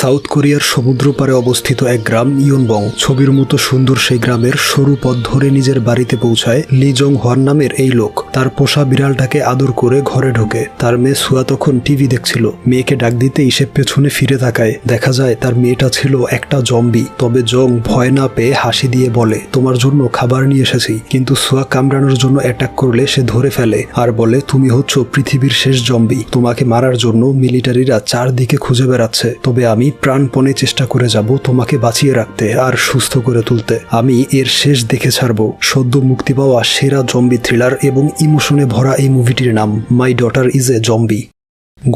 South কোরিয়ার সমুদ্র পারে অবস্থিত এক গ্রাম ইয়নবং। ছবির মতো সুন্দর সেই গ্রামের সরু পথ ধরে নিজের বাড়িতে পৌঁছায় লি জং হোয়ান নামের এই লোক। তার পোষা বিড়ালটাকে আদর করে ঘরে ঢোকে। তার মেয়ে সুয়া তখন টিভি দেখছিল। মেয়েকে ডাক দিতেই সে পেছনে ফিরে তাকায়। দেখা যায় তার মেয়েটা ছিল একটা জম্বি। তবে জং ভয় না পেয়ে হাসি দিয়ে বলে, তোমার জন্য খাবার নিয়ে এসেছি। কিন্তু সুয়া কামড়ানোর জন্য অ্যাটাক করলে সে ধরে ফেলে আর বলে, তুমি হচ্ছ পৃথিবীর শেষ জম্বি। তোমাকে মারার জন্য মিলিটারিরা চারদিকে খুঁজে বেড়াচ্ছে। তবে আমি প্রাণপণে চেষ্টা করে যাব তোমাকে বাঁচিয়ে রাখতে আর সুস্থ করে তুলতে। আমি এর শেষ দেখে ছাড়বো। সদ্য মুক্তি পাওয়া সেরা জম্বি থ্রিলার এবং ইমোশনে ভরা এই মুভিটির নাম my daughter is a zombie.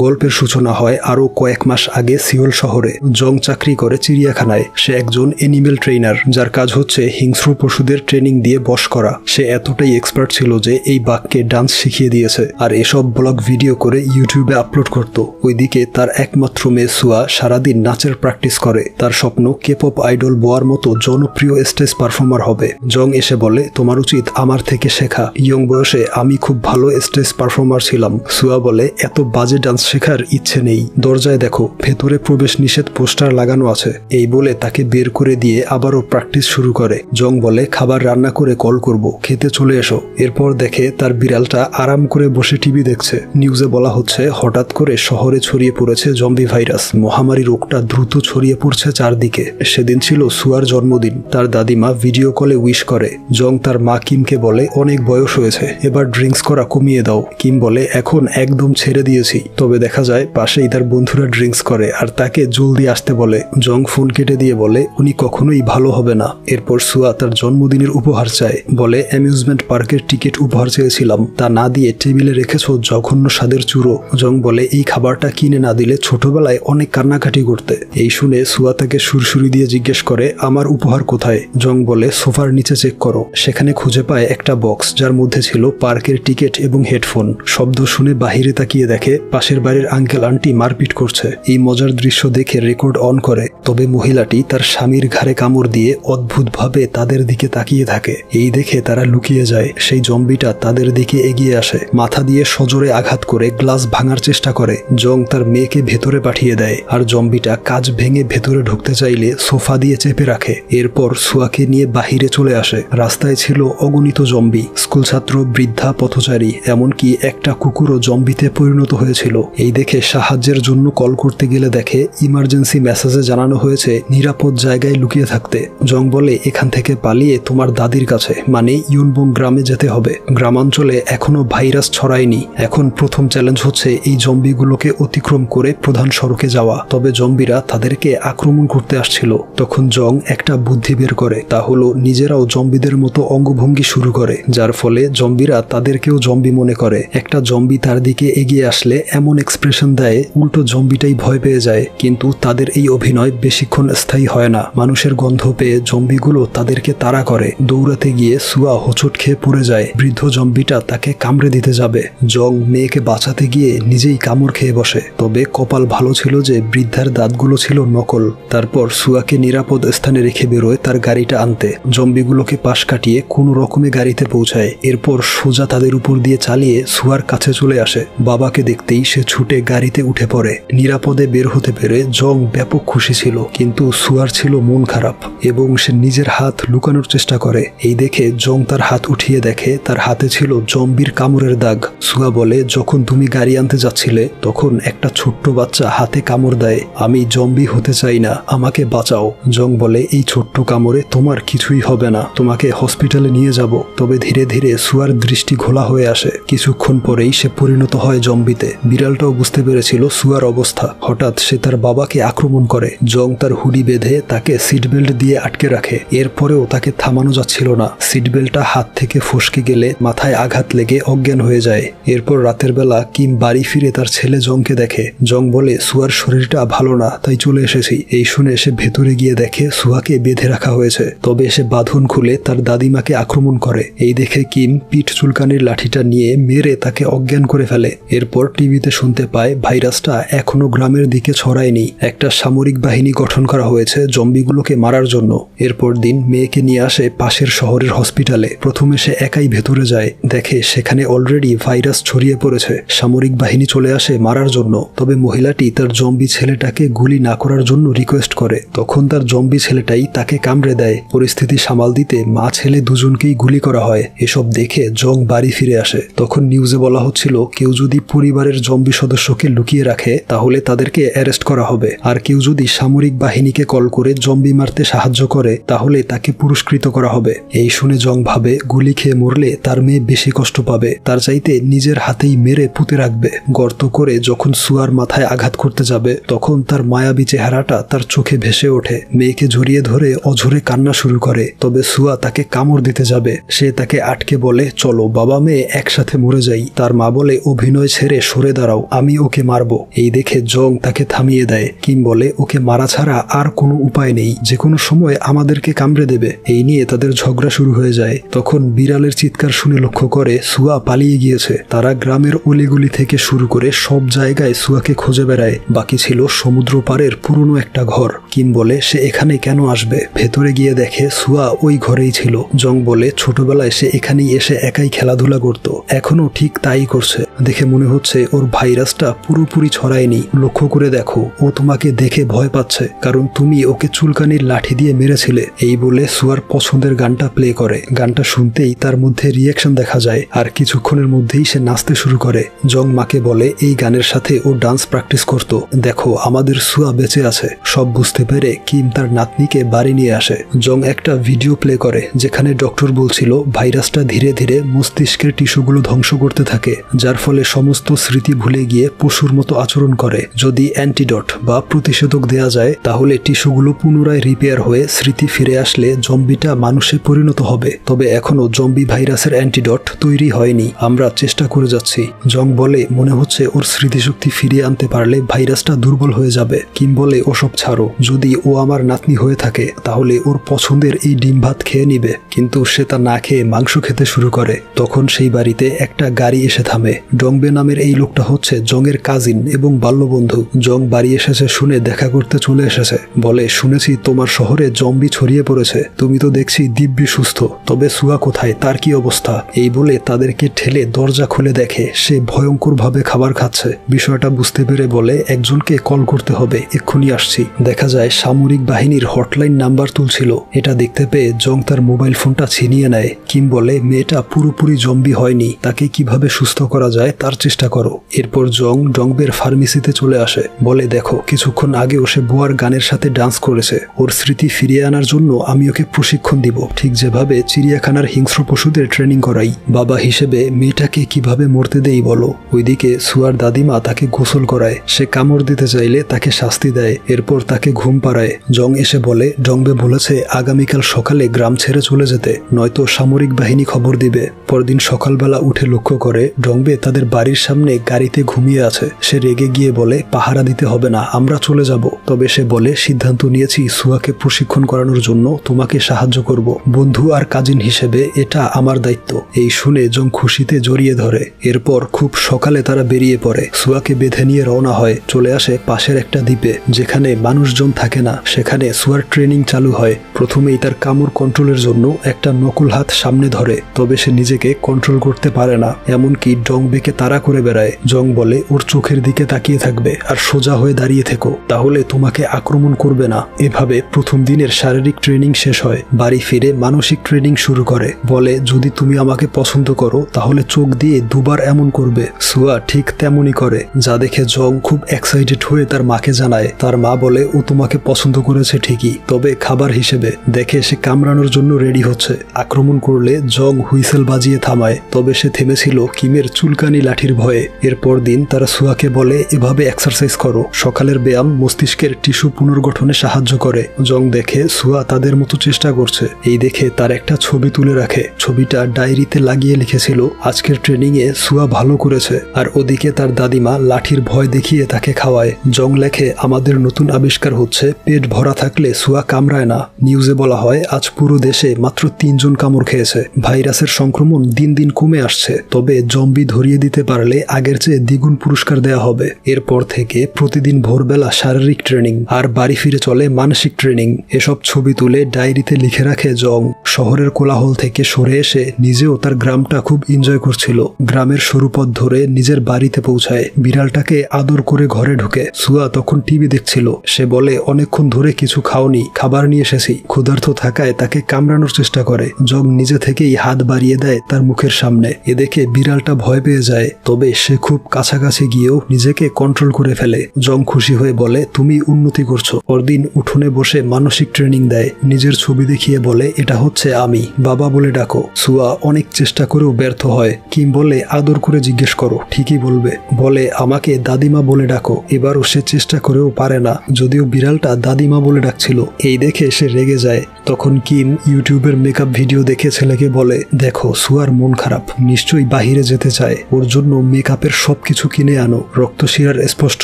গল্পের সূচনা হয় আরও কয়েক মাস আগে সিওল শহরে। জং চাকরি করে চিড়িয়াখানায়। সে একজন অ্যানিমেল ট্রেনার, যার কাজ হচ্ছে হিংস্র পশুদের ট্রেনিং দিয়ে বশ করা। সে এতটাই এক্সপার্ট ছিল যে এই বাঘকে ডান্স শিখিয়ে দিয়েছে আর এসব ব্লগ ভিডিও করে ইউটিউবে আপলোড করত। ওইদিকে তার একমাত্র মেয়ে সুয়া সারাদিন নাচের প্র্যাকটিস করে। তার স্বপ্ন কেপপ আইডল বোয়ার মতো জনপ্রিয় স্টেজ পারফর্মার হবে। জং এসে বলে, তোমার উচিত আমার থেকে শেখা। ইয়ং বয়সে আমি খুব ভালো স্টেজ পারফর্মার ছিলাম। সুয়া বলে, এত বাজে ডান্স শেখার ইচ্ছে নেই। দরজায় দেখো, ভেতরে প্রবেশ নিষেধ পোস্টার লাগানো আছে। এই বলে তাকে বের করে দিয়ে আবারও প্র্যাকটিস শুরু করে। জং বলে, খাবার রান্না করে কল করব, খেতে চলে এসো। এরপর দেখে তার বিড়ালটা আরাম করে বসে টিভি দেখছে। নিউজে বলা হচ্ছে হঠাৎ করে শহরে ছড়িয়ে পড়েছে জম্বি ভাইরাস। মহামারী রোগটা দ্রুত ছড়িয়ে পড়ছে চারদিকে। সেদিন ছিল সুয়ার জন্মদিন। তার দাদিমা ভিডিও কলে উইশ করে। জং তার মা কিমকে বলে, অনেক বয়স হয়েছে, এবার ড্রিঙ্কস করা কমিয়ে দাও। কিম বলে, এখন একদম ছেড়ে দিয়েছি। তবে দেখা যায় পাশেই তার বন্ধুরা ড্রিঙ্কস করে আর তাকে জলদি আসতে বলে। জং ফোন কেটে দিয়ে বলে, উনি কখনোই ভালো হবে না। এরপর সুয়া তার জন্মদিনের উপহার চায়। বলে, অ্যামিউজমেন্ট পার্কের টিকিট উপহার চেয়েছিলাম, তা না দিয়ে টেবিলে রেখেছো জঘন্য স্বাদের চুরো। জং বলে, এই খাবারটা কিনে না দিলে ছোটবেলায় অনেক কান্নাকাটি করতে। এই শুনে সুয়া তাকে সুরসুরি দিয়ে জিজ্ঞেস করে, আমার উপহার কোথায়? জং বলে, সোফার নিচে চেক করো। সেখানে খুঁজে পায় একটা বক্স, যার মধ্যে ছিল পার্কের টিকিট এবং হেডফোন। শব্দ শুনে বাহিরে তাকিয়ে দেখে পাশের বাড়ির আঙ্কেল আন্টি মারপিট করছে। এই মজার দৃশ্য দেখে রেকর্ড অন করে। তবে মহিলাটি তার স্বামীর ঘাড়ে কামড় দিয়ে অদ্ভুতভাবে তাদের দিকে তাকিয়ে থাকে। এই দেখে তারা লুকিয়ে যায়। সেই জম্বিটা তাদের দিকে এগিয়ে আসে। মাথা দিয়ে সজোরে আঘাত করে গ্লাস ভাঙার চেষ্টা করে। জং তার মেয়েকে ভেতরে পাঠিয়ে দেয় আর জম্বিটা কাঁচ ভেঙে ভেতরে ঢুকতে চাইলে সোফা দিয়ে চেপে রাখে। এরপর সুয়াকে নিয়ে বাহিরে চলে আসে। রাস্তায় ছিল অগণিত জম্বি, স্কুল ছাত্র, বৃদ্ধা, পথচারী, এমনকি একটা কুকুরও জম্বিতে পরিণত হয়েছিল। এই দেখে সাহায্যের জন্য কল করতে গেলে দেখে ইমার্জেন্সি মেসেজে জানানো হয়েছে নিরাপদ জায়গায় লুকিয়ে থাকতে। জং বলে, এখান থেকে পালিয়ে তোমার দাদির কাছে মানে ইয়নবং গ্রামে যেতে হবে। গ্রামাঞ্চলে এখনো ভাইরাস ছড়ায়নি। এখন প্রথম চ্যালেঞ্জ হচ্ছে এই জম্বিগুলোকে অতিক্রম করে প্রধান সড়কে যাওয়া। তবে জম্বিরা তাদেরকে আক্রমণ করতে আসছিল। তখন জং একটা বুদ্ধি বের করে, তা হলো নিজেরাও জম্বিদের মতো অঙ্গভঙ্গি শুরু করে, যার ফলে জম্বিরা তাদেরকেও জম্বি মনে করে। একটা জম্বি তার দিকে এগিয়ে আসলে এমন এক্সপ্রেশন দেয় উল্টো জম্বিটাই ভয় পেয়ে যায়। কিন্তু তাদের এই অভিনয় বেশিক্ষণ স্থায়ী হয় না। মানুষের গন্ধ পেয়ে জম্বিগুলো তাদেরকে তাড়া করে। দৌড়াতে গিয়ে সুয়া হোঁচট খেয়ে পড়ে যায়। বৃদ্ধ জম্বিটা তাকে কামড়ে দিতে যাবে। জং মেয়েকে বাঁচাতে গিয়ে নিজেই কামড় খেয়ে বসে। তবে কপাল ভালো ছিল যে বৃদ্ধার দাঁতগুলো ছিল নকল। তারপর সুয়াকে নিরাপদ স্থানে রেখে বেরোয় তার গাড়িটা আনতে। জম্বিগুলোকে পাশ কাটিয়ে কোনো রকমে গাড়িতে পৌঁছায়। এরপর সোজা তাদের উপর দিয়ে চালিয়ে সুয়ার কাছে চলে আসে। বাবাকে দেখতেই সে ছুটে গাড়িতে উঠে পড়ে। নিরাপদে বের হতে পেরে জং ব্যাপক খুশি ছিল, কিন্তু সুয়ার ছিল মন খারাপ এবং সে নিজের হাত লুকানোর চেষ্টা করে। এই দেখে জং তার হাত উঠিয়ে দেখে তার হাতে ছিল জম্বির কামড়ের দাগ। সুয়া বলে, যখন তুমি গাড়ি আনতে যাচ্ছিলে তখন একটা ছোট্ট বাচ্চা হাতে কামড় দেয়। আমি জম্বি হতে চাই না, আমাকে বাঁচাও। জং বলে, এই ছোট্ট কামড়ে তোমার কিছুই হবে না, তোমাকে হসপিটালে নিয়ে যাব। তবে ধীরে ধীরে সুয়ার দৃষ্টি ঘোলা হয়ে আসে। কিছুক্ষণ পরেই সে পরিণত হয় জম্বিতে। বিড়ালটাও বুঝতে পেরেছিল সুয়ার অবস্থা। হঠাৎ সে তার বাবাকে আক্রমণ করে। জং তার হুডি বেঁধে তাকে সিট বেল্ট দিয়ে আটকে রাখে। এরপরেও তাকে থামানো যাচ্ছিল না। সিট বেল্টটা হাত থেকে ফসকে গেলে মাথায় আঘাত লেগে অজ্ঞান হয়ে যায়। এরপর রাতের বেলা কিম বাড়ি ফিরে তার ছেলে জংকে দেখে। জং বলে, সুয়ার শরীরটা ভালো না, তাই চলে এসেছি। এই শুনে সে ভেতরে গিয়ে দেখে সুয়াকে বেঁধে রাখা হয়েছে। তবে সে বাঁধন খুলে তার দাদিমাকে আক্রমণ করে। এই দেখে কিম পিঠ চুলকানির লাঠিটা নিয়ে মেরে তাকে অজ্ঞান করে ফেলে। এরপর টিভিতে শুনতে পায় ভাইরাসটা এখনো গ্রামের দিকে ছড়ায়নি। একটা সামরিক বাহিনী গঠন করা হয়েছে জম্বিগুলোকে মারার জন্য। এরপর দিন মেয়েকে নিয়ে আসে পাশের শহরের হসপিটালে। প্রথমে সে একাই ভেতরে যায়, দেখে সেখানে অলরেডি ভাইরাস ছড়িয়ে পড়েছে। সামরিক বাহিনী চলে আসে মারার জন্য, তবে মহিলাটি তার জম্বি ছেলেটাকে গুলি না করার জন্য রিকোয়েস্ট করে। তখন তার জম্বি ছেলেটাই তাকে কামড়ে দেয়। পরিস্থিতি সামাল দিতে মা ছেলে দুজনকেই গুলি করা হয়। এসব দেখে জং বাড়ি ফিরে আসে। তখন নিউজে বলা হচ্ছিল কেউ যদি পরিবারের জম্বি সদস্যকে লুকিয়ে রাখে তাহলে তাদেরকে অ্যারেস্ট করা হবে, আর কেউ যদি সামরিক বাহিনীকে কল করে জম্বি মারতে সাহায্য করে তাহলে তাকে পুরস্কৃত করা হবে। এই শুনে জং ভাবে গুলি খেয়ে মরলে তার মেয়ে বেশি কষ্ট পাবে, তার চাইতে নিজের হাতেই মেরে পুঁতে রাখবে। গর্ত করে যখন সুয়ার মাথায় আঘাত করতে যাবে তখন তার মায়াবী চেহারাটা তার চোখে ভেসে ওঠে। মেয়েকে জড়িয়ে ধরে অঝরে কান্না শুরু করে, তবে সুয়া তাকে কামড় দিতে যাবে। সে তাকে আটকে বলে চলো বাবা মেয়ে একসাথে মরে যাই। তার মা বলে অভিনয় ছেড়ে সরে দাঁড়াও, আমি ওকে মারবো। এই দেখে জং তাকে থামিয়ে দেয়। কিম বলে ওকে মারা ছাড়া আর কোনো উপায় নেই, যে কোনো সময় আমাদেরকে কামড়ে দেবে। এই নিয়ে তাদের ঝগড়া শুরু হয়ে যায়। তখন বিড়ালের চিৎকার শুনে লক্ষ্য করে সুয়া পালিয়ে গিয়েছে। তারা গ্রামের অলিগুলি থেকে শুরু করে সব জায়গায় সুয়াকে খুঁজে বেড়ায়। বাকি ছিল সমুদ্র পাড়ের পুরনো একটা ঘর। কিম বলে সে এখানে কেন আসবে? ভেতরে গিয়ে দেখে সুয়া ওই ঘরেই ছিল। জং বলে ছোটবেলায় সে এখানেই এসে একাই খেলাধুলা করত, এখনো ঠিক তাই করছে। দেখে মনে হচ্ছে ওর ভাইরাসটা পুরোপুরি ছড়ায়নি। লক্ষ্য করে দেখো, ও তোমাকে দেখে ভয় পাচ্ছে, কারণ তুমি ওকে চুলকানির লাঠি দিয়ে মেরেছিলে। এই বলে সুয়ার পছন্দের গানটা প্লে করে। গানটা শুনতেই তার মধ্যে রিয়াকশন দেখা যায়, আর কিছুক্ষণের মধ্যেই সে নাচতে শুরু করে। জং মাকে বলে এই গানের সাথে ও ডান্স প্র্যাকটিস করত, দেখো আমাদের সুয়া বেঁচে আছে। সব বুঝতে পেরে কিম তার নাতনিকে বাড়ি নিয়ে আসে। জং একটা ভিডিও প্লে করে যেখানে ডক্টর বলছিল ভাইরাসটা ধীরে ধীরে মস্তিষ্কের টিস্যুগুলো ধ্বংস করতে থাকে, যার ফলে সমস্ত স্মৃতি ভুলে গিয়ে পশুর মতো আচরণ করে। যদি অ্যান্টিডট বা প্রতিষেধক দেয়া যায় তাহলে টিস্যুগুলো পুনরায় রিপেয়ার হয়ে স্মৃতি ফিরে আসলে জম্বিটা মানুষে পরিণত হবে। তবে এখনো জম্বি ভাইরাসের অ্যান্টিডট তৈরি হয়নি, আমরা চেষ্টা করে যাচ্ছি। জং বলে মনে হচ্ছে ওর স্মৃতিশক্তি ফিরিয়ে আনতে পারলে ভাইরাসটা দুর্বল হয়ে যাবে। কিম বলে ওসব ছাড়ো, যদি ও আমার নাতনি হয়ে থাকে তাহলে ওর পছন্দের এই ডিম ভাত খেয়ে নিবে। কিন্তু সে তা না খেয়ে মাংস খেতে শুরু করে। তখন সেই বাড়িতে একটা গাড়ি এসে থামে। ডংবে নামের এই লোকটা হচ্ছে জংয়ের কাজিন এবং বাল্যবন্ধু। জং বাড়ি এসেছে শুনে দেখা করতে চলে এসেছে। বলে শুনেছি তোমার শহরে জম্বি ছড়িয়ে পড়েছে, তুমি তো দেখছি দিব্যি সুস্থ, তবে সুয়া কোথায়, তার কি অবস্থা? এই বলে তাদেরকে ঠেলে দরজা খুলে দেখে সে ভয়ঙ্কর ভাবে খাবার খাচ্ছে। বিষয়টা বুঝতে পেরে বলে একজনকে কল করতে হবে, এক্ষুনি আসছি। দেখা যায় সামরিক বাহিনীর হটলাইন নাম্বার তুলছিল। এটা দেখতে পেয়ে জং তার মোবাইল ফোনটা ছিনিয়ে নেয়। কিম বলে মেয়েটা পুরোপুরি জম্বি হয়নি, তাকে কিভাবে সুস্থ করা যায় তার চেষ্টা করো। এরপর জং ডংবের ফার্মেসিতে চলে আসে। বলে দেখো কিছুক্ষণ আগেও সে বুয়ার গানের সাথে ডান্স করেছে, ওর স্মৃতি ফিরিয়ে আনার জন্য আমি ওকে প্রশিক্ষণ দিব, ঠিক যেভাবে চিড়িয়াখানার হিংস্র পশুদের ট্রেনিং করাই। বাবা হিসেবে মেয়েটাকে কিভাবে মরতে দেই বলো। ওইদিকে সুয়ার দাদিমা তাকে গোসল করায়। সে কামড় দিতে চাইলে তাকে শাস্তি দেয়, এরপর তাকে ঘুম পাড়ায়। জং এসে বলে ডংবে বলেছে আগামীকাল সকালে গ্রাম ছেড়ে চলে যেতে, নয়তো সামরিক বাহিনী খবর দিবে। পরদিন সকালবেলা উঠে লক্ষ্য করে ডংবে তাদের বাড়ির সামনে গাড়িতে ঘুমিয়ে আছে। সে রেগে গিয়ে বলে পাহারা দিতে হবে না, আমরা চলে যাব। তবে সে বলে সিদ্ধান্ত নিয়েছি সুয়াকে প্রশিক্ষণ করানোর জন্য তোমাকে সাহায্য করব, বন্ধু আর কাজিন হিসেবে এটা আমার দায়িত্ব। এই শুনে জং খুশিতে জড়িয়ে ধরে। এরপর খুব সকালে তারা বেরিয়ে পড়ে। সুয়াকে বেঁধে নিয়ে রওনা হয়। চলে আসে পাশের একটা দ্বীপে যেখানে মানুষজন থাকে না। সেখানে সুয়ার ট্রেনিং চালু হয়। প্রথমেই তার কামড় কন্ট্রোলের জন্য একটা নকুল হাত সামনে ধরে, তবে সে নিজেকে কন্ট্রোল করতে পারে না, এমনকি ডংবেকে তাড়া করে বেড়ায়। জং বলে ওর চোখের দিকে তাকিয়ে থাকবে আর সোজা হয়ে দাঁড়িয়ে থেকো, তাহলে তোমাকে আক্রমণ করবে না। এভাবে প্রথম দিনের শারীরিক ট্রেনিং শেষ হয়। বাড়ি ফিরে মানসিক ট্রেনিং শুরু করে। বলে যদি তুমি আমাকে পছন্দ করো তাহলে চোখ দিয়ে দুবার এমন করবে। সুয়া ঠিক তেমনই করে, যা দেখে জং খুব এক্সাইটেড হয়ে তার মাকে জানায়। তার মা বলে ও তোমাকে পছন্দ করেছে ঠিকই, তবে খাবার হিসেবে। দেখে সে কামড়ানোর জন্য রেডি হচ্ছে। আক্রমণ করলে জং হুইসেল বাজিয়ে থামায়, তবে সে থেমেছিল কিমের চুলকানি লাঠির ভয়ে। এরপর দিন তারা সুয়াকে বলে এভাবে এক্সারসাইজ করো, সকালের ব্যায়াম মস্তিষ্কের টিস্যু পুনর্গঠনে সাহায্য করে। জং দেখে সুয়া তাদের মতো চেষ্টা করছে। এই দেখে তার একটা ছবি তুলে রাখে। ছবিটা ডায়েরিতে লাগিয়ে লিখেছিল আজকের ট্রেনিং এ সুয়া ভালো করেছে। আর ওদিকে তার দাদিমা লাঠির ভয় দেখিয়ে তাকে খাওয়ায়। জং লেখে আমাদের নতুন আবিষ্কার হচ্ছে পেট ভরা থাকলে সুয়া কামড়ায় না। নিউজে বলা হয় আজ পুরো দেশে মাত্র 3 জন কামড় খেয়েছে। ভাইরাসের সংক্রমণ দিন দিন কমে আসছে, তবে জম্বি ধরিয়ে দিতে পারলে আগের চেয়ে দ্বিগুণ পুরস্কার দেয়া হবে। এরপর থেকে প্রতিদিন ভোরবেলা শারীরিক ট্রেনিং আর বাড়ি ফিরে চলে মানসিক ট্রেনিং। এসব ছবি তুলে ডায়েরিতে লিখে রাখে জং। শহরের কোলাহল থেকে সরে এসে নিজেও তার গ্রামটা খুব এনজয় করছিল। গ্রামের সরু পথ ধরে নিজের বাড়িতে পৌঁছায়, বিড়ালটাকে আদর করে ঘরে ঢুকে। সুয়া তখন টিভি দেখছিল। সে বলে, অনেকক্ষণ ধরে কিছু খাওনি, খাবার নিয়ে এসেছি। ক্ষুধার্ত থাকায় তাকে কামড়ানোর চেষ্টা করে। জং নিজে থেকেই হাত বাড়িয়ে দেয় তার মুখের সামনে। এ দেখে বিড়ালটা ভয় পেয়ে যায়, তবে সে খুব কাছাকাছি গিয়েও নিজেকে কন্ট্রোল করে ফেলে। জং খুশি হয়ে বলে, তুমি উন্নতি করছো। পরদিন উঠোনে বসে মানসিক ট্রেনিং দেয়। নিজের ছবি দেখিয়ে বলে, এটা হচ্ছে আমি, বাবা বলে ডাকো। সুয়া অনেক চেষ্টা করেও ব্যর্থ হয়। কিম বলে, আদর করে জিজ্ঞেস করো, ঠিকই বলবে। বলে, আমাকে দাদিমা বলে ডাকো। এবারও সে চেষ্টা করেও পারে না, যদিও বিড়ালটা দাদিমা বলে ডাকছিল। এই দেখে সে রেগে যায়। তখন কিম ইউটিউবের মেকআপ ভিডিও দেখে ছেলেকে বলে, দেখো সুয়ার মন খারাপ, নিশ্চয়ই বাহিরে যেতে চায়, ওর জন্য মেকআপের সবকিছু কিনে আনো। রক্তশিরার স্পষ্ট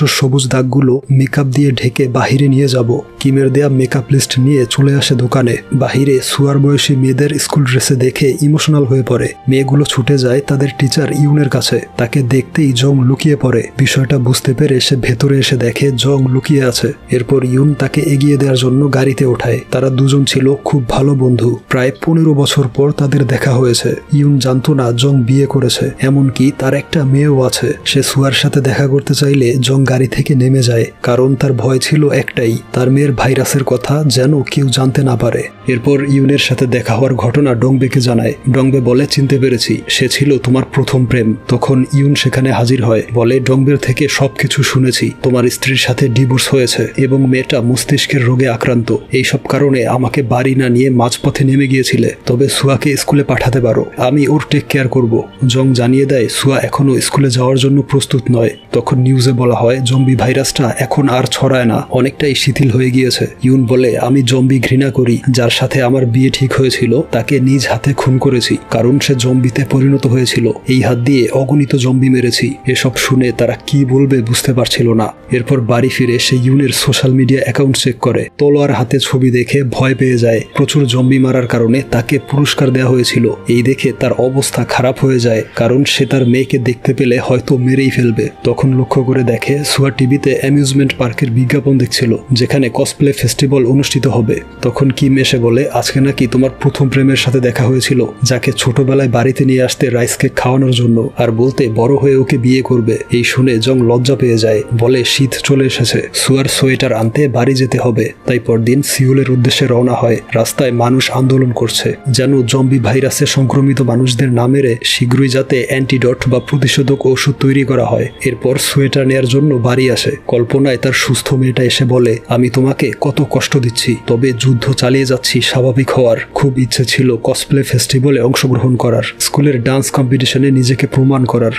সবুজ দাগগুলো মেকআপ দিয়ে ঢেকে বাহিরে নিয়ে যাব। কিমের দেয়া মেকআপ লিস্ট নিয়ে চলে আসে দোকানে। বাহিরে সুয়ার বয়সী মেয়েদের স্কুল ড্রেসে দেখে ইমোশনাল হয়ে পড়ে। মেয়েগুলো ছুটে যায় তাদের টিচার ইউনের কাছে। তাকে দেখতেই জং লুকিয়ে পড়ে। বিষয়টা বুঝতে পেরে সে ভেতরে এসে দেখে জং লুকিয়ে আছে। এরপর ইউন তাকে এগিয়ে দেওয়ার জন্য গাড়িতে ওঠায়। তারা দুজন ছিল খুব ভালো বন্ধু। প্রায় 15 বছর পর তাদের দেখা হয়েছে। ইউন জানতো না জং বিয়ে করেছে, এমনকি তার একটা মেয়েও আছে। সে সুয়ার সাথে দেখা করতে চাইলে জং গাড়ি থেকে নেমে যায়, কারণ তার ভয় ছিল একটাই, তার মেয়ের ভাইরাসের কথা যেন কেউ জানতে না পারে। এরপর ইউনের সাথে দেখা হওয়ার ঘটনা ডংবেকে জানায়। ডংবে বলে, চিনতে পেরেছি, সে ছিল তোমার প্রথম প্রেম। তখন ইউন সেখানে হাজির হয়, বলে, ডংবের থেকে সবকিছু শুনেছি। তোমার স্ত্রীর সাথে ডিভোর্স হয়েছে এবং মেয়েটা মস্তিষ্কের রোগে আক্রান্ত। এইসব কারণে আমাকে বাড়ি না নিয়ে মাঝপথে নেমে গিয়েছিলে। তবে সুয়াকে স্কুলে পাঠাতে পারো, আমি ওর টেক কেয়ার করব। জং জানিয়ে দেয় সুয়া এখনো স্কুলে যাওয়ার জন্য প্রস্তুত নয়। তখন নিউজে বলা হয় জম্বি ভাইরাসটা এখন আর ছড়ায় না, অনেকটাই শিথিল হয়ে গিয়েছে। ইউন বলে, আমি জম্বি ঘৃণা করি। যার সাথে আমার বিয়ে ঠিক হয়েছিল তাকে নিজ হাতে খুন করেছি, কারণ সে জম্বিতে পরিণত হয়েছিল। এই হাত দিয়ে অগণিত জম্বি মেরেছি। এসব শুনে তারা কি বলবে বুঝতে পারছিল না। এরপর বাড়ি ফিরে সে ইউনের সোশ্যাল মিডিয়া অ্যাকাউন্ট চেক করে। তলোয়ার হাতে ছবি দেখে ভয় পেয়ে যায়। প্রচুর জম্বি মারার কারণে তাকে পুরস্কার দেওয়া হয়েছিল। এই দেখে তার অবস্থা খারাপ হয়ে যায়, কারণ সে তার মেয়েকে দেখতে পেলে হয়তো মেরেই ফেলবে। তখন লক্ষ্য করে দেখে সুয়া টিভিতে অ্যামিউজমেন্ট পার্কের বিজ্ঞাপন দেখছিল, যেখানে কসপ্লে ফেস্টিভ্যাল অনুষ্ঠিত হবে। তখন কিম এসে বলে, আজকে নাকি তোমার প্রথম প্রেমের সাথে দেখা হয়েছিল, যাকে ছোটবেলায় বাড়িতে নিয়ে আসতে রাইস কেক খাওয়ানোর জন্য, আর বলতে বড় হয়ে ওকে বিয়ে করবে। এই শুনে জং লজ্জা পেয়ে যায়। বলে, শীত চলে এসেছে, সুয়ার সোয়েটার আনতে বাড়ি যেতে হবে। তাই পরদিন সিউলের উদ্দেশ্যে রওনা হয়। রাস্তায় মানুষ আন্দোলন করছে, যেন জম্বি ভাইরাসে সংক্রমিত মানুষদের না মেরে শীঘ্রই যাতে অ্যান্টিডট বা প্রতিষেধক ওষুধ তৈরি করা হয়। এরপর সোয়েটার নেয়ার জন্য বাড়ি আসে। কল্পনায় তার সুস্থ মেয়েটা এসে বলে, আমি তোমাকে কত কষ্ট দিচ্ছি, তবে যুদ্ধ চালিয়ে যাচ্ছি স্বাভাবিক হওয়ার। খুব ইচ্ছে ছিল কসপ্লে ফেস্টিভ্যালে অংশগ্রহণ করার, স্কুলের ডান্স কম্পিটিশনে নিজেকে প্রমাণ করার।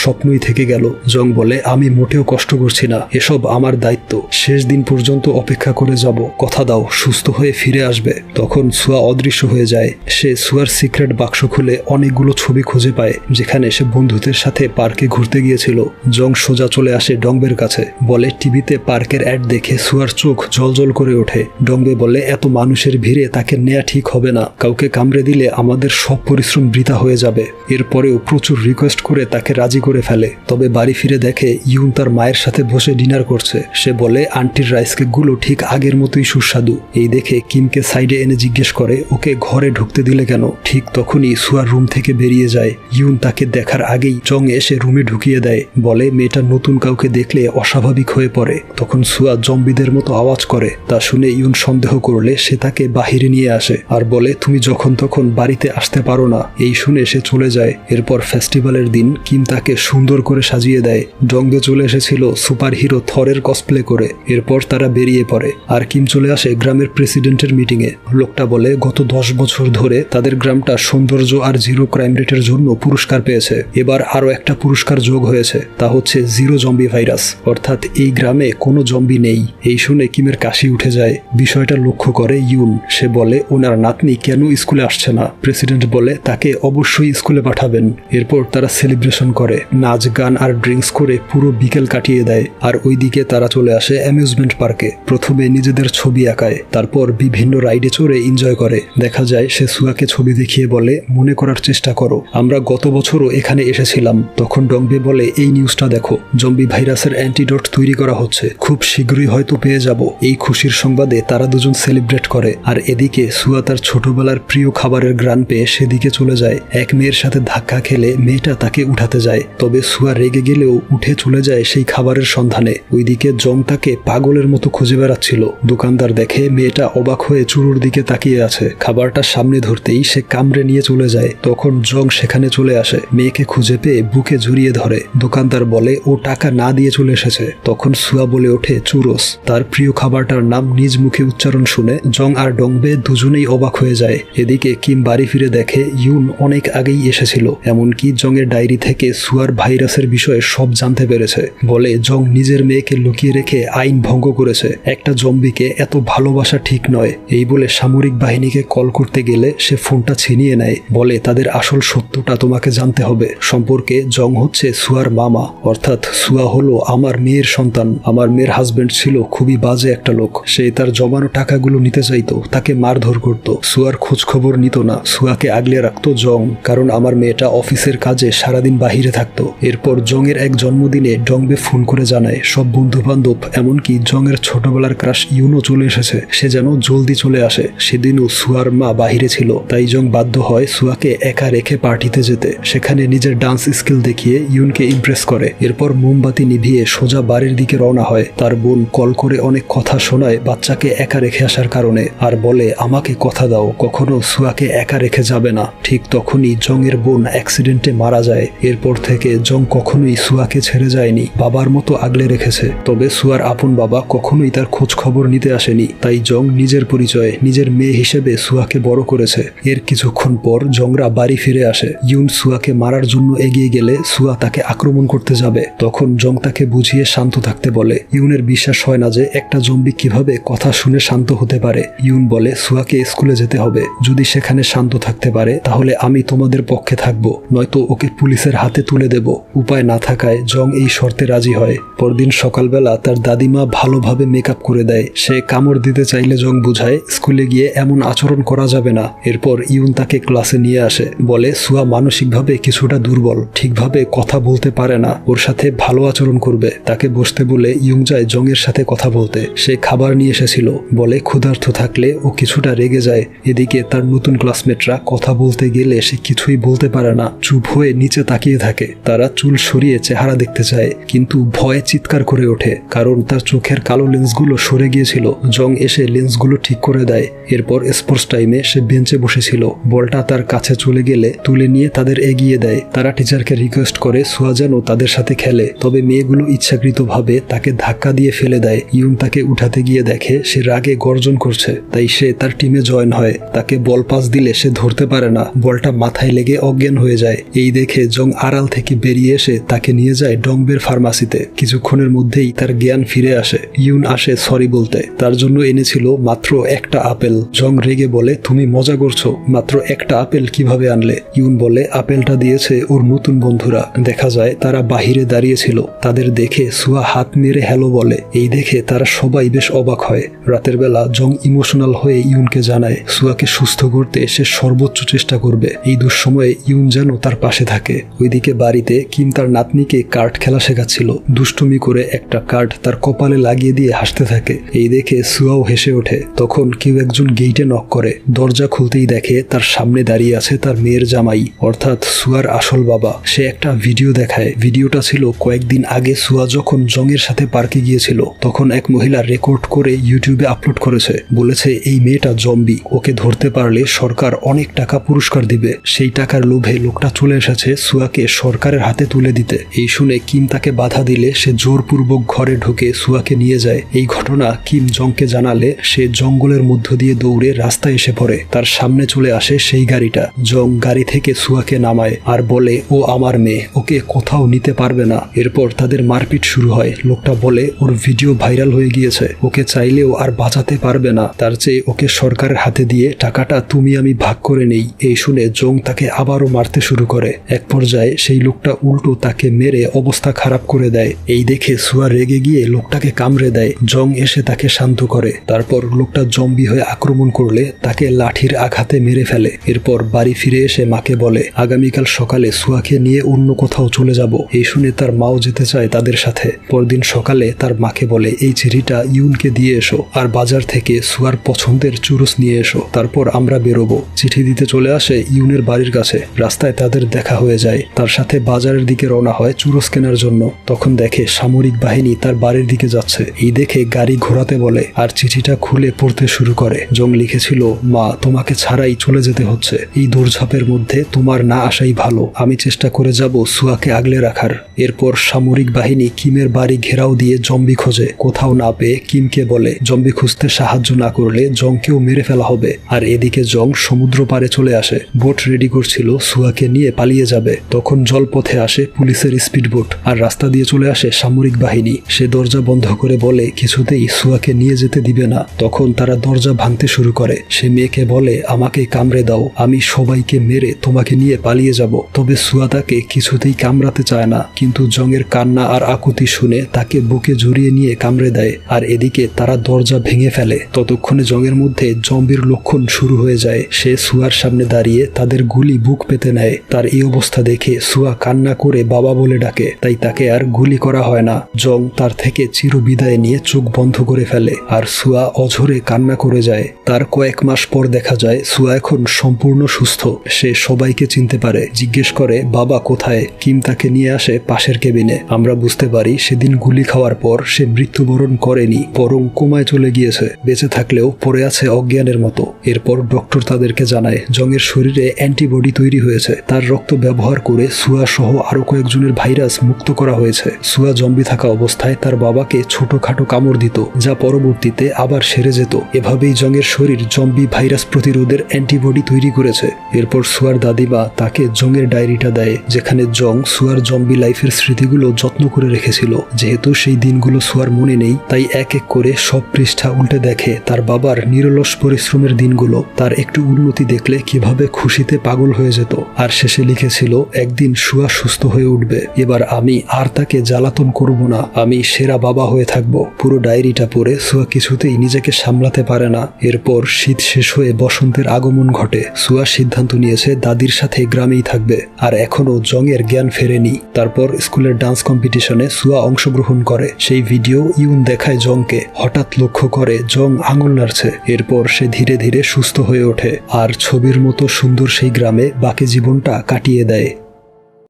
স্বপ্নই থেকে গেল। জং বলে, আমি মোটেও কষ্ট করছি না, এসব আমার দায়িত্ব। শেষ দিন পর্যন্ত অপেক্ষা করে যাব, কথা দাও সুস্থ হয়ে ফিরে আসবে। তখন সুয়া অদৃশ্য হয়ে যায়। সে সুয়ার সিক্রেট বাক্স খুলে অনেকগুলো ছবি খুঁজে পায়, যেখানে সে বন্ধুদের সাথে পার্কে ঘুরতে গিয়েছিল। জং সোজা চলে আসে ডংবের কাছে। বলে, টিভিতে পার্কের অ্যাড দেখে সুয়ার চোখ জলজল করে ওঠে। ডংবে বলে, এত মানুষের ভিড়ে তাকে নেয়া ঠিক হবে না, কাউকে কামড়ে দিলে আমাদের সব পরিশ্রম বৃথা হয়ে যাবে। এরপরেও প্রচুর রিকোয়েস্ট করে তাকে রাজি করে ফেলে। তবে বাড়ি ফিরে দেখে ইউন তার মায়ের সাথে বসে ডিনার করছে। সে বলে, আন্টির রাইস কেকগুলো ঠিক আগের মতোই সুস্বাদু। এই দেখে কিমকে সাইডে এনে জিজ্ঞেস করে, ওকে ঘরে ঢুকতে দিলে কেন? ঠিক তখনই সুয়ার রুম থেকে বেরিয়ে যায়। ইউন তাকে দেখার আগেই জং এসে রুমে ঢুকিয়ে দেয়। বলে, মেয়েটা নতুন কাউকে দেখলে অস্বাভাবিক হয়ে পড়ে। তখন সুয়া জম্বিদের মতো আওয়াজ করে। তা শুনে ইউন সন্দেহ করলে সে তাকে বাহিরে নিয়ে আসে আর বলে, তুমি যখন তখন বাড়িতে আসতে পারো না। এই শুনে সে চলে যায়। এরপর ফেস্টিভ্যালের দিন কিম তাকে সুন্দর করে সাজিয়ে দেয়। ডংবে চলে এসেছিল সুপার হিরো থরের কসপ্লে করে। এরপর তারা বেরিয়ে পড়ে আর কিম চলে আসে গ্রামের প্রেসিডেন্টের মিটিংয়ে। লোকটা বলে, গত 10 বছর ধরে তাদের গ্রামটা সৌন্দর্য আর জিরো ক্রাইম রেটের জন্য পুরস্কার পেয়েছে। এবার আরো একটা পুরস্কার যোগ হয়েছে, তা হচ্ছে জিরো জম্বি ভাইরাস, অর্থাৎ এই গ্রামে কোনো জম্বি নেই। এই শুনে কিমের কাশি উঠে যায়। বিষয়টা লক্ষ্য করে ইউন। সে বলে, ওনার নাতনি কেন স্কুলে আসছে না? প্রেসিডেন্ট বলে, তাকে অবশ্যই স্কুলে পাঠাবেন। এরপর তারা সেলিব্রেশন করে, নাচ গান আর ড্রিঙ্কস করে পুরো বিকেল কাটিয়ে দেয়। আর ওইদিকে তারা চলে আসে অ্যামিউজমেন্ট পার্কে। প্রথমে নিজেদের ছবি আঁকায়, তারপর বিভিন্ন রাইডে চড়ে এনজয় করে। দেখা যায় সে সুয়াকে ছবি দেখিয়ে বলে, মনে করার চেষ্টা করো, আমরা গত বছরও এখানে এসেছিলাম। তখন ডং ডংবে বলে, এই নিউজটা দেখো, জম্বি ভাইরাসের অ্যান্টিডোট তৈরি করা হচ্ছে, খুব শীঘ্রই হয়তো পেয়ে যাব। এই খুশির সংবাদে তারা দুজন সেলিব্রেট করে। আর এদিকে সুয়া তার ছোটবেলার প্রিয় খাবারের গ্রান পেয়ে সেদিকে চলে যায়। এক মেয়ের সাথে ধাক্কা খেলে মেয়েটা তাকে উঠাতে যায়, তবে সুয়া রেগে গেলেও উঠে চলে যায় সেই খাবারের সন্ধানে। ওইদিকে জং তাকে পাগলের মতো খুঁজে বেড়াচ্ছিল। দোকানদার দেখে মেয়েটা অবাক হয়ে চুরুর দিকে তাকিয়ে আছে। খাবারটা সামনে ধরতেই সে কামড়ে নিয়ে চলে যায়। তখন জং সেখানে চলে আসে, মেয়েকে খুঁজে পেয়ে বুকে জড়িয়ে ধরে। দোকানদার বলে ও টাকা না দিয়ে চলে এসেছে। তখন সুয়া বলে ওঠে চুরোস। তার প্রিয় খাবারটার নাম নিজ মুখে উচ্চারণ শুনে জং আর ডংবে দুজনেই অবাক হয়ে যায়। এদিকে কিম বাড়ি ফিরে দেখে ইউন অনেক আগেই এসেছিল। এমনকি জংয়ের ডায়েরি থেকে সুয়ার ভাইরাসের বিষয়ে সব জানতে পেরেছে। বলে জং নিজের মেয়েকে লুকিয়ে রেখে আইন ভঙ্গ করেছে। একটা জম্বিকে এত ভালোবাসা ঠিক নয়। এই বলে সামরিক বাহিনীকে কল করতে গেলে সে ফোনটা ছিনিয়ে নেয়। বলে তাদের আসল সত্যটা তোমাকে জানতে হবে। সম্পর্কে জং হচ্ছে সুয়ার মামা, অর্থাৎ সুয়া হলো আমার মেয়ের সন্তান। আমার মেয়ের হাজবেন্ড ছিল খুবই বাজে একটা লোক। সে তার জমানো টাকাগুলো নিতে চাইতো, তাকে মারধর করত। সুয়ার খোঁজ খবর নিত না, সুয়াকে আগলে রাখতো জং, কারণ আমার মেয়েটা অফিসের কাজে সারাদিন বাহিরে থাকতো। এরপর জংয়ের এক জন্মদিনে ডংবে ফোন করে জানায় সব বন্ধু বান্ধব, এমনকি জংয়ের ছোটবেলার ক্রাশ ইউনও চলে এসেছে। সে যেন জলদি চলে আসে। সেদিনও সুয়ার মা বাহিরে ছিল, তাই জং বাধ্য হয় সুয়াকে একা রেখে পার্টিতে যেতে। সেখানে নিজের ডান্স স্কিল দেখিয়ে ইউনকে ইমপ্রেস করে। এরপর মোমবাতি নিভিয়ে সোজা বাড়ির দিকে রওনা হয়। তার বোন কল করে অনেক কথা শোনায় বাচ্চাকে একা রেখে আসার কারণে, আর বলে আমাকে কথা দাও কখনো সুয়াকে একা রেখে যাবে না। ঠিক তখনই জংয়ের বোন অ্যাক্সিডেন্টে মারা যায়। এরপর থেকে জং কখনোই সুয়াকে ছেড়ে যায়নি, বাবার মতো আগলে রেখেছে। তবে সুয়ার আপন বাবা কখনোই তার খোঁজ খবর নিতে আসেনি। তাই জং নিজের পরিচয়ে নিজের মেয়ে হিসেবে সুয়াকে বড় করেছে। এর কিছুক্ষণ পর জংরা বাড়ি ফিরে আসে। ইউন সুয়াকে মারার জন্য এগিয়ে গেলে সুয়া তাকে আক্রমণ করতে যাবে। তখন জং তাকে বুঝিয়ে শান্ত থাকতে বলে। ইউনের বিশ্বাস হয় না যে একটা জম্বি কিভাবে কথা শুনে শান্ত হতে পারে। ইউন বলে সুয়াকে স্কুলে যেতে হবে, যদি সেখানে শান্ত থাকতে পারে তাহলে আমি তোমাদের পক্ষে থাকবো, নয়তো ওকে পুলিশের হাতে তুলে দেব। উপায় না থাকায় জং এই শর্তে রাজি হয়। পরদিন সকালবেলা তার দাদিমা ভালোভাবে মেকআপ করে দেয়। সে কামড় দিতে চাইলে জং বুঝায় স্কুলে গিয়ে এমন আচরণ করা যাবে না। এরপর ইউন তাকে ক্লাসে নিয়ে আসে। বলে সুয়া মানসিকভাবে কিছুটা দুর্বল, ঠিকভাবে কথা বলতে পারে না, ওর সাথে ভালো আচরণ করবে। তাকে বসতে বলে ইউন যায় জংয়ের সাথে কথা বলতে। সে খাবার নিয়ে এসেছিল। বলে ক্ষুধার্ত থাকলে ও কিছুটা রেগে যায়। এদিকে তার নতুন ক্লাসমেটরা কথা বলতে গেলে সে কিছুই বলতে পারে না, চুপ হয়ে নিচে তাকিয়ে থাকে। তারা চুল সরিয়ে চেহারা দেখতে চায়, কিন্তু ভয়ে চিৎকার করে ওঠে, কারণ তার চোখের কালো লেন্সগুলো সরে গিয়েছিল। জং এসে লেন্সগুলো ঠিক করে দেয়। এরপর স্পোর্টস টাইমে সে বেঞ্চে বসেছিল। বলটা তার কাছে চলে গেলে তুলে নিয়ে তাদের এগিয়ে দেয়। তারা টিচারকে রিকোয়েস্ট করে সুয়া যেন তাদের সাথে খেলে, তবে মেয়েগুলো ইচ্ছাকৃতভাবে তাকে ধাক্কা দিয়ে ফেলে দেয়। ইউন তাকে উঠাতে গিয়ে দেখে সে রাগে গর্জন করছে, তাই সে তার টিমে জয়েন হয়। তাকে বল পাস দিলে সে ধরতে পারে না, বলটা মাথায় লেগে অজ্ঞান হয়ে যায়। এই দেখে জং আড়াল থেকে বেরিয়ে এসে তাকে নিয়ে যায় ডংবের ফার্মাসিতে। কিছুক্ষণের মধ্যেই তার জ্ঞান ফিরে আসে। ইউন আসে সরি বলতে, তার জন্য এনেছিল মাত্র একটা আপেল। জং রেগে বলে তুমি মজা করছো, মাত্র একটা আপেল কিভাবে আনলে? ইউন বলে আপেলটা দিয়েছে ওর নতুন বন্ধুরা। দেখা যায় তারা বাহিরে দাঁড়িয়েছিল। তাদের দেখে সুয়া হাত মেরে হ্যালো বলে। এই দেখে তারা সবাই বেশ অবাক হয়। রাতের বেলা জং ইমোশনাল হয়ে ইউনকে জানায় সুয়াকে সুস্থ করতে সে সর্বোচ্চ চেষ্টা করবে। এই দুঃসময়ে ইউন যেন তার পাশে থাকে। ওইদিকে বাড়িতে কিম তার নাতনিকে কার্ড খেলা শেখাচ্ছিল। দুষ্টুমি করে একটা কার্ড তার কপালে লাগিয়ে দিয়ে হাসতে থাকে। এই দেখে সুয়াও হেসে ওঠে। তখন কেউ একজন গেইটে নক করে। দরজা খুলতেই দেখে তার সামনে দাঁড়িয়ে আছে তার মেয়ের জামাই, অর্থাৎ সুয়ার আসল বাবা। সে একটা ভিডিও দেখায়। ভিডিওটা ছিল কয়েকদিন আগে সুয়া যখন জংয়ের সাথে পার্কে গিয়েছিল, তখন এক মহিলা রেকর্ড করে ইউটিউবে আপলোড করেছে। বলেছে এই মেয়েটা জম্বি, ওকে ধরতে পারলে সরকার অনেক টাকা পুরস্কার দিবে। সেই টাকার লোভে লোকটা চলে এসেছে সুয়াকে সরকারের হাতে তুলে দিতে। এই শুনে কিম তাকে বাধা দিলে সে জোরপূর্বক ঘরে ঢুকে সুয়াকে নিয়ে যায়। এই ঘটনা কিম জংকে জানালে সে জঙ্গলের মধ্য দিয়ে দৌড়ে রাস্তায় এসে পড়ে। তার সামনে চলে আসে সেই গাড়িটা। জং গাড়ি থেকে সুয়াকে নামায় আর বলে ও আমার মেয়ে, ওকে কোথাও নিতে পারবে না। এরপর তাদের মারপিট শুরু হয়। লোকটা বলে ওর ভিডিও ভাইরাল হয়ে গিয়েছে, ওকে চাইলেও আর বাঁচাতে পারবে না, তার চেয়ে ওকে সরকারের হাতে দিয়ে টাকাটা তুমি আমি ভাগ করে নেই। এই শুনে জং তাকে আবারও মারতে শুরু করে। এক পর্যায়ে সেই লোকটা উল্টো তাকে মেরে অবস্থা খারাপ করে দেয়। এই দেখে সুয়া রেগে গিয়ে লোকটাকে কামড়ে দেয়। জং এসে তাকে শান্ত করে। তারপর লোকটা জম্বি হয়ে আক্রমণ করলে তাকে লাঠির আঘাতে মেরে ফেলে। এরপর বাড়ি ফিরে এসে মাকে বলে আগামীকাল সকালে সুয়াকে নিয়ে অন্য কোথাও কোথাও চলে যাব। এই শুনে তার মাও যেতে চায় তাদের সাথে। পরদিন সকালে তার মাকে বলে, এই চিঠিটা ইউনকে দিয়ে এসো আর বাজার থেকে সুয়ার পছন্দের চুরুস নিয়ে এসো, তারপর আমরা বেরোবো। চিঠি দিতে চলে আসে ইউনের বাড়ির কাছে। রাস্তায় তাদের দেখা হয়ে যায়। তার সাথে বাজারের দিকে রওনা হয় চুরুস কেনার জন্য। তখন দেখে সামরিক বাহিনী তার বাড়ির দিকে যাচ্ছে। এই দেখে গাড়ি ঘোরাতে বলে আর চিঠিটা খুলে পড়তে শুরু করে। জং লিখেছিল, মা, তোমাকে ছাড়াই চলে যেতে হচ্ছে। এই দৌড়ঝাঁপের মধ্যে তোমার না আসাই ভালো। আমি চেষ্টা করে যাব সুয়াকে আগলে রাখার। এরপর সামরিক বাহিনী কিমের বাড়ি ঘেরাও দিয়ে জম্বি খোঁজে। কোথাও না পেয়ে কিমকে বলে জম্বি খুঁজতে সাহায্য না করলে জংকেও মেরে ফেলা হবে। আর এদিকে জং সমুদ্র পাড়ে চলে আসে। বোট রেডি করছিল সুয়াকে নিয়ে পালিয়ে যাবে। তখন জলপথে আসে পুলিশের স্পিড বোট আর রাস্তা দিয়ে চলে আসে সামরিক বাহিনী। সে দরজা বন্ধ করে বলে কিছুতেই সুয়াকে নিয়ে যেতে দিবে না। তখন তারা দরজা ভাঙতে শুরু করে। সে মেয়েকে বলে, আমাকে কামড়ে দাও, আমি সবাইকে মেরে তোমাকে নিয়ে পালিয়ে যাব। তবে সুয়া তাকে কিছুতেই কামড়াতে চায় না, কিন্তু জংয়ের কান্না আর আকুতি শুনে তাকে বুকে জড়িয়ে নিয়ে কামড়ে দেয়। আর এদিকে তারা দরজা ভেঙে ফেলে। ততক্ষণে জংয়ের মধ্যে জম্বির লক্ষণ শুরু হয়ে যায়। সে সুয়ার সামনে দাঁড়িয়ে তাদের গুলি বুক পেতে নেয়। তার এই অবস্থা দেখে সুয়া কান্না করে বাবা বলে ডাকে, তাই তাকে আর গুলি করা হয় না। জং তার থেকে চিরবিদায় নিয়ে চোখ বন্ধ করে ফেলে আর সুয়া অঝরে কান্না করে যায়। তার কয়েক মাস পর দেখা যায় সুয়া এখন সম্পূর্ণ সুস্থ। সে সবাইকে চিনতে পারে। জিজ্ঞেস করে, বাবা কোথায়? কিম তাকে নিয়ে আসে পাশের কেবিনে। আমরা বুঝতে পারি সেদিন গুলি খাওয়ার পর সে মৃত্যুবরণ করেনি, বরং কোমায় চলে গিয়েছে। বেঁচে থাকলেও পড়ে আছে অজ্ঞানের মতো। এরপর ডক্টর তাদেরকে জানায় জংয়ের শরীরে অ্যান্টিবডি তৈরি হয়েছে। তার রক্ত ব্যবহার করে সুয়া সহ আরো কয়েকজনের ভাইরাস মুক্ত করা হয়েছে। সুয়া জম্বি থাকা অবস্থায় তার বাবাকে ছোটখাটো কামড় দিত, যা পরবর্তীতে আবার সেরে যেত। এভাবেই জংয়ের শরীর জম্বি ভাইরাস প্রতিরোধের অ্যান্টিবডি তৈরি করেছে। এরপর সুয়ার দাদিমা তাকে জংয়ের ডায়েরিটা দেয়, যেখানে জং সুয়ার জম্বি লাইফের স্মৃতিগুলো যত্ন করে রেখেছিল। যেহেতু সেই দিনগুলো সুয়ার মনে নেই, তাই এক এক করে সব পৃষ্ঠা উল্টে দেখে তার বাবার নিরলস পরিশ্রমের দিনগুলো। তার একটু উন্নতি দেখলে কিভাবে খুশিতে পাগল হয়ে যেত। আর শেষে লিখেছিল, একদিন সুয়া সুস্থ হয়ে উঠবে। এবার আমি আর তাকে জ্বালাতন করব না, আমি সেরা বাবা হয়ে থাকবো। পুরো ডায়েরিটা পড়ে সুয়া কিছুতেই নিজেকে সামলাতে পারে না। এরপর শীত শেষ হয়ে বসন্তের আগমন ঘটে। সুয়া সিদ্ধান্ত নিয়েছে দাদির সাথে গ্রামেই থাকবে। আর এখনো জংয়ের জ্ঞান ফেরেনি। তারপর স্কুলের ডান্স কম্পিটিশনে সুয়া অংশগ্রহণ করে। সেই ভিডিও ইউন দেখায় জংকে। হঠাৎ লক্ষ্য করে জং আঙুল নাড়ছে। এরপর সে ধীরে ধীরে সুস্থ হয়ে ওঠে আর ছবির মতো সুন্দর সেই গ্রামে বাকি জীবনটা কাটিয়ে দেয়।